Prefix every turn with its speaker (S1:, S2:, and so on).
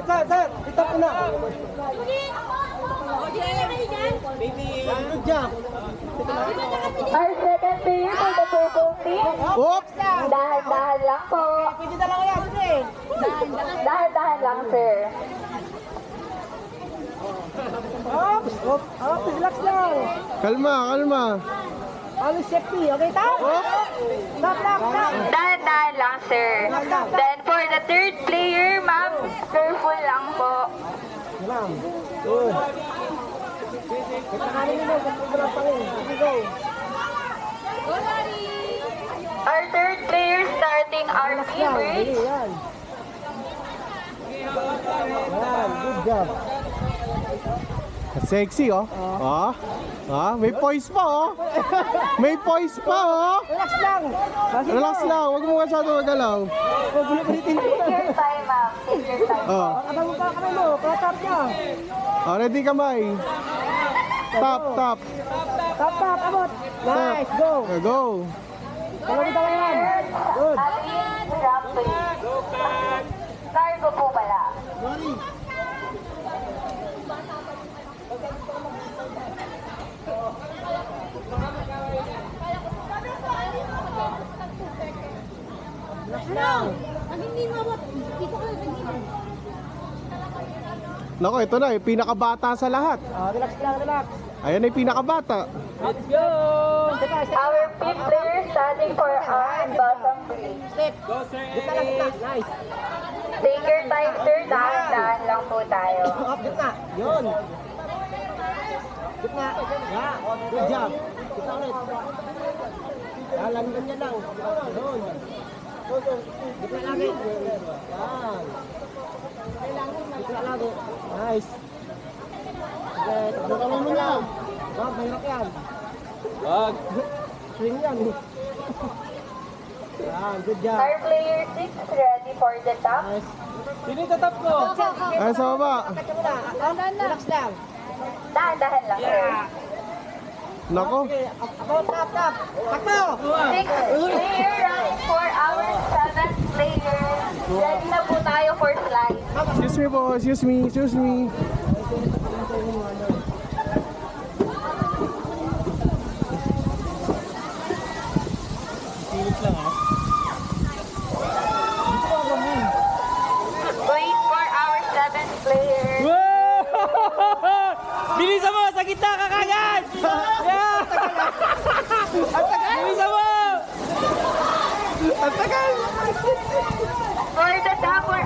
S1: sir. Ito po na. Good job.
S2: Our second player for the purple team.
S3: Oops!
S2: Dahan-dahan lang po.
S1: Pwede na lang yan, sir.
S2: Dahan-dahan lang, sir.
S1: Relax lang.
S3: Kalma, kalma.
S1: Always safety, okay, tap? Tap.
S2: Dahan-dahan lang, sir. Then for the third player, ma'am, careful lang po.
S1: Lang. Good. Kakanin nyo, kakanin pa rin. Sige, go.
S2: Our third player starting our team
S1: Yan,
S2: race.
S1: dali, yan. Yan, good job.
S3: Sexy, oh. May poise pa, oh. May poise pa, oh.
S1: Relax lang.
S3: Relax lang, huwag mo masyado magalaw.
S1: Bulit-bulitin mo.
S2: Take your time, ma'am. Take your time.
S3: Oh.
S1: Abang mo pa kami mo, patap niya.
S3: Oh, ready kamay. Tap, tap.
S1: Tap, abot. Nice, go.
S3: Go.
S1: Kalawin tayo yan. Good.
S2: Atin, Rampli. Cargo po pala.
S3: Nako, ito na, yung pinakabata sa lahat.
S1: Relax lang, relax.
S3: Ayan na yung pinakabata.
S1: Let's go.
S2: Our fifth player standing for our bottom three.
S1: Go, sir. Gitna lang, gitna. Nice.
S2: Take your time, sir. Dahan-dahan lang po tayo.
S1: Up, gitna. Yun. Gitna. Yeah. Good job. Gitna ulit. Landan niya lang. Yun. Gitna lagi. Yan. Gitna lagi. Nice. Okay, takbo mo na. Wag, mahirap yan. Wag. Swing yan. Yan, good job.
S2: Our player 6 is ready for the top.
S1: Nice. Sino yung tatap ko?
S3: Ay, sa baba.
S1: Relax lang.
S2: Dahan-dahan lang, sir.
S3: Nako.
S1: Okay, ako, tap. Takbo!
S2: Sixth player running for our seventh player. Ready na po tayo for slide.
S3: Excuse me po, excuse me.
S2: Wait for our seventh player.
S1: Bilisan mo! Sa gitna ka kagad! Yeah! Bilisan mo!
S3: Ang tagal.
S2: For the top for